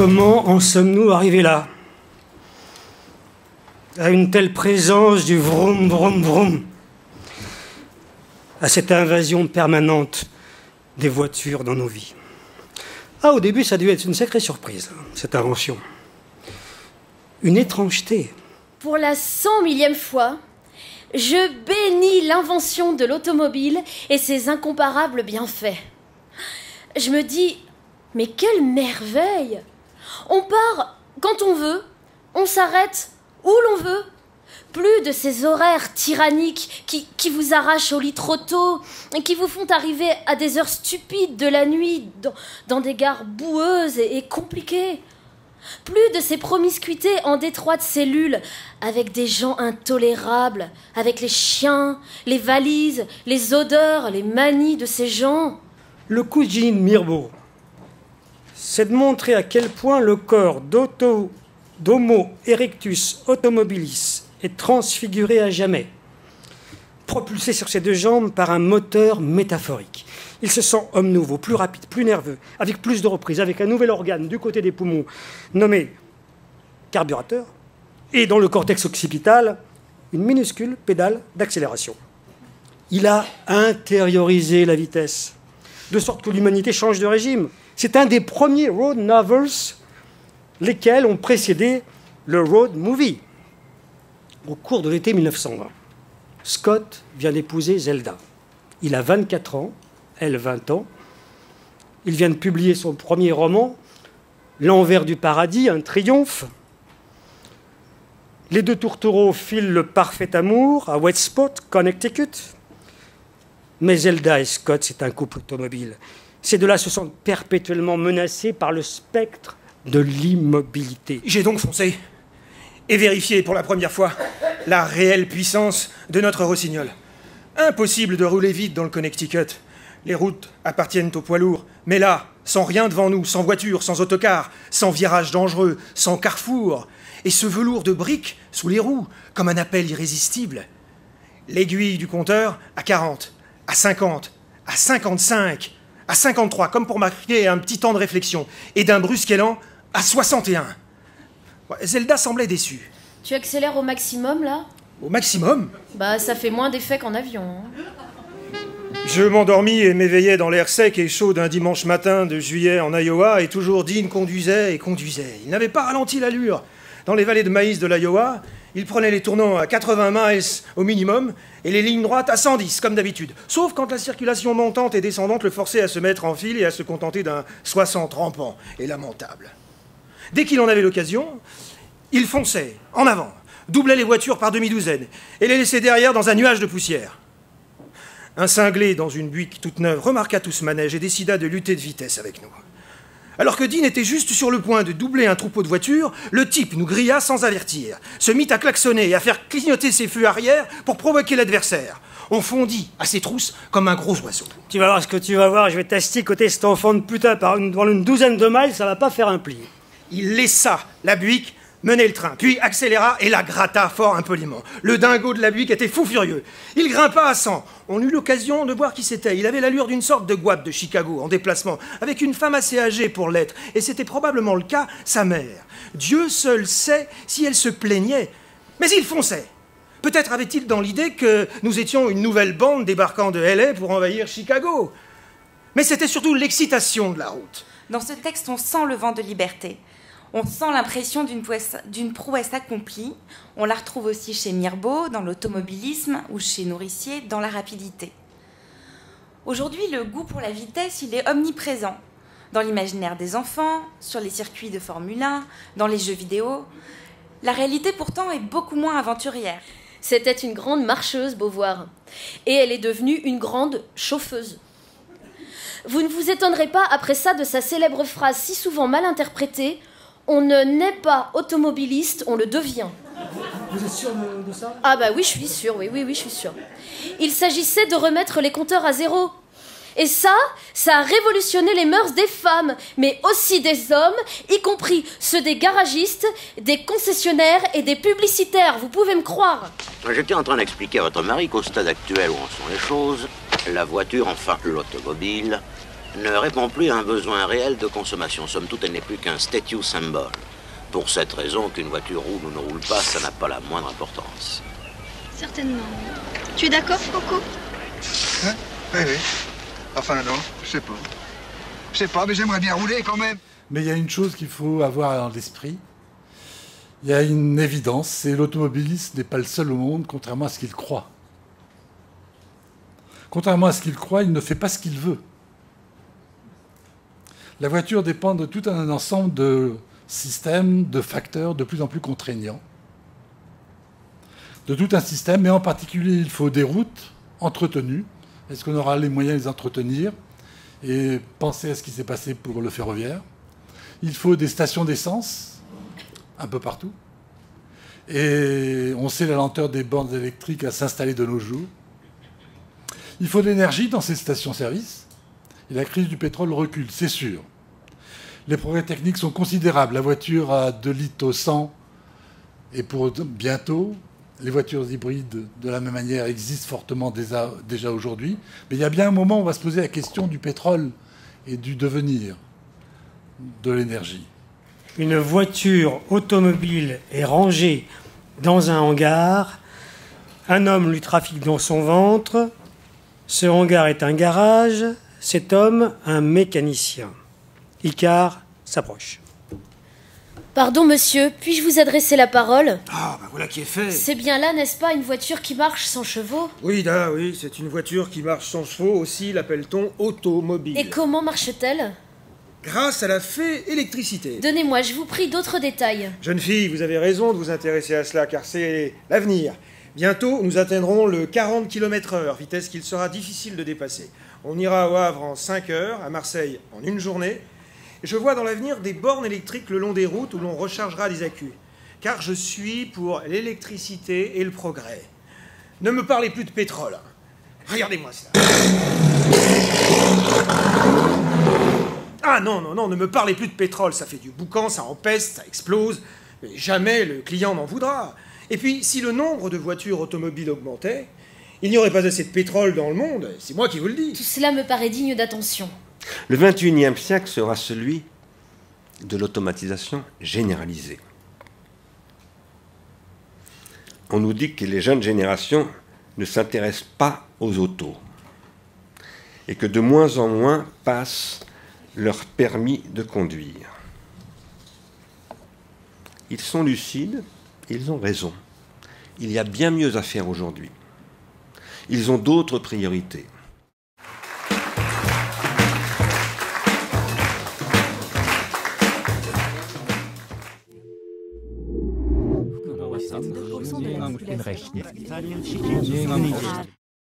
Comment en sommes-nous arrivés là? À une telle présence du vroom, vroom, vroom. À cette invasion permanente des voitures dans nos vies. Ah, au début, ça a dû être une sacrée surprise, cette invention. Une étrangeté. Pour la 100 millième fois, je bénis l'invention de l'automobile et ses incomparables bienfaits. Je me dis, mais quelle merveille! On part quand on veut, on s'arrête où l'on veut. Plus de ces horaires tyranniques qui vous arrachent au lit trop tôt et qui vous font arriver à des heures stupides de la nuit dans des gares boueuses et compliquées. Plus de ces promiscuités en d'étroites cellules avec des gens intolérables, avec les chiens, les valises, les odeurs, les manies de ces gens. Le coup de génie de Mirbeau, c'est de montrer à quel point le corps d'Homo erectus automobilis est transfiguré à jamais, propulsé sur ses deux jambes par un moteur métaphorique. Il se sent homme nouveau, plus rapide, plus nerveux, avec plus de reprises, avec un nouvel organe du côté des poumons nommé carburateur, et dans le cortex occipital, une minuscule pédale d'accélération. Il a intériorisé la vitesse, de sorte que l'humanité change de régime. C'est un des premiers road novels, lesquels ont précédé le road movie. Au cours de l'été 1920, Scott vient d'épouser Zelda. Il a 24 ans, elle 20 ans. Il vient de publier son premier roman, L'envers du paradis, un triomphe. Les deux tourtereaux filent le parfait amour à Westport, Connecticut. Mais Zelda et Scott, c'est un couple automobile. Ces deux-là se sentent perpétuellement menacés par le spectre de l'immobilité. J'ai donc foncé et vérifié pour la première fois la réelle puissance de notre rossignol. Impossible de rouler vite dans le Connecticut. Les routes appartiennent aux poids lourds. Mais là, sans rien devant nous, sans voiture, sans autocar, sans virage dangereux, sans carrefour, et ce velours de briques sous les roues, comme un appel irrésistible. L'aiguille du compteur à 40, à 50, à 55, à 53, comme pour marquer un petit temps de réflexion, et d'un brusque élan à 61. Zelda semblait déçue. Tu accélères au maximum, là? Au maximum? Bah, ça fait moins d'effet qu'en avion. Hein. Je m'endormis et m'éveillais dans l'air sec et chaud d'un dimanche matin de juillet en Iowa, et toujours Dean conduisait et conduisait. Il n'avait pas ralenti l'allure. Dans les vallées de maïs de l'Iowa, il prenait les tournants à 80 miles au minimum et les lignes droites à 110, comme d'habitude. Sauf quand la circulation montante et descendante le forçait à se mettre en file et à se contenter d'un 60 rampant et lamentable. Dès qu'il en avait l'occasion, il fonçait en avant, doublait les voitures par demi-douzaine et les laissait derrière dans un nuage de poussière. Un cinglé dans une Buick toute neuve remarqua tout ce manège et décida de lutter de vitesse avec nous. Alors que Dean était juste sur le point de doubler un troupeau de voitures, le type nous grilla sans avertir, se mit à klaxonner et à faire clignoter ses feux arrière pour provoquer l'adversaire. On fondit à ses trousses comme un gros oiseau. Tu vas voir ce que tu vas voir, je vais t'asticoter cet enfant de putain pendant une douzaine de miles, ça va pas faire un pli. Il laissa la Buick mener le train, puis accéléra et la gratta fort impoliment. Le dingo de la Buick était fou furieux. Il grimpa à 100. On eut l'occasion de voir qui c'était. Il avait l'allure d'une sorte de guape de Chicago, en déplacement, avec une femme assez âgée pour l'être. Et c'était probablement le cas, sa mère. Dieu seul sait si elle se plaignait. Mais il fonçait. Peut-être avait-il dans l'idée que nous étions une nouvelle bande débarquant de LA pour envahir Chicago. Mais c'était surtout l'excitation de la route. Dans ce texte, on sent le vent de liberté. On sent l'impression d'une prouesse accomplie. On la retrouve aussi chez Mirbeau, dans l'automobilisme, ou chez Nourricier, dans la rapidité. Aujourd'hui, le goût pour la vitesse, il est omniprésent. Dans l'imaginaire des enfants, sur les circuits de Formule 1, dans les jeux vidéo. La réalité, pourtant, est beaucoup moins aventurière. C'était une grande marcheuse, Beauvoir. Et elle est devenue une grande chauffeuse. Vous ne vous étonnerez pas, après ça, de sa célèbre phrase si souvent mal interprétée: on ne naît pas automobiliste, on le devient. Vous êtes sûr de ça? Ah bah oui, je suis sûre, oui, je suis sûre. Il s'agissait de remettre les compteurs à zéro. Et ça a révolutionné les mœurs des femmes, mais aussi des hommes, y compris ceux des garagistes, des concessionnaires et des publicitaires, vous pouvez me croire. J'étais en train d'expliquer à votre mari qu'au stade actuel où en sont les choses, la voiture, enfin l'automobile, ne répond plus à un besoin réel de consommation. Somme toute, elle n'est plus qu'un status symbol. Pour cette raison, qu'une voiture roule ou ne roule pas, ça n'a pas la moindre importance. Certainement. Tu es d'accord, Coco? Hein? Oui, oui. Enfin, non, je sais pas. Je sais pas, mais j'aimerais bien rouler quand même. Mais il y a une chose qu'il faut avoir dans l'esprit. Il y a une évidence, c'est l'automobiliste n'est pas le seul au monde, contrairement à ce qu'il croit. Contrairement à ce qu'il croit, il ne fait pas ce qu'il veut. La voiture dépend de tout un ensemble de systèmes, de facteurs de plus en plus contraignants. De tout un système, mais en particulier, il faut des routes entretenues. Est-ce qu'on aura les moyens de les entretenir? Et penser à ce qui s'est passé pour le ferroviaire. Il faut des stations d'essence, un peu partout. Et on sait la lenteur des bornes électriques à s'installer de nos jours. Il faut de l'énergie dans ces stations-service. Et la crise du pétrole recule, c'est sûr. Les progrès techniques sont considérables. La voiture à 2 litres au 100 et pour bientôt. Les voitures hybrides, de la même manière, existent fortement déjà aujourd'hui. Mais il y a bien un moment où on va se poser la question du pétrole et du devenir de l'énergie. Une voiture automobile est rangée dans un hangar. Un homme lui trafique dans son ventre. Ce hangar est un garage. Cet homme, un mécanicien. Icare s'approche. Pardon, monsieur, puis-je vous adresser la parole? Ah, bah voilà qui est fait. C'est bien là, n'est-ce pas, une voiture qui marche sans chevaux? Oui, oui, c'est une voiture qui marche sans chevaux, aussi l'appelle-t-on automobile. Et comment marche-t-elle? Grâce à la fée électricité. Donnez-moi, je vous prie, d'autres détails. Jeune fille, vous avez raison de vous intéresser à cela, car c'est l'avenir. Bientôt, nous atteindrons le 40 km/h, vitesse qu'il sera difficile de dépasser. On ira au Havre en 5 heures, à Marseille en 1 journée. Je vois dans l'avenir des bornes électriques le long des routes où l'on rechargera des accus. Car je suis pour l'électricité et le progrès. Ne me parlez plus de pétrole. Regardez-moi ça. Ah non, ne me parlez plus de pétrole. Ça fait du boucan, ça empeste, ça explose. Mais jamais le client n'en voudra. Et puis, si le nombre de voitures automobiles augmentait, il n'y aurait pas assez de pétrole dans le monde. C'est moi qui vous le dis. Tout cela me paraît digne d'attention. Le XXIe siècle sera celui de l'automatisation généralisée. On nous dit que les jeunes générations ne s'intéressent pas aux autos et que de moins en moins passent leur permis de conduire. Ils sont lucides, ils ont raison. Il y a bien mieux à faire aujourd'hui. Ils ont d'autres priorités. den Rechten.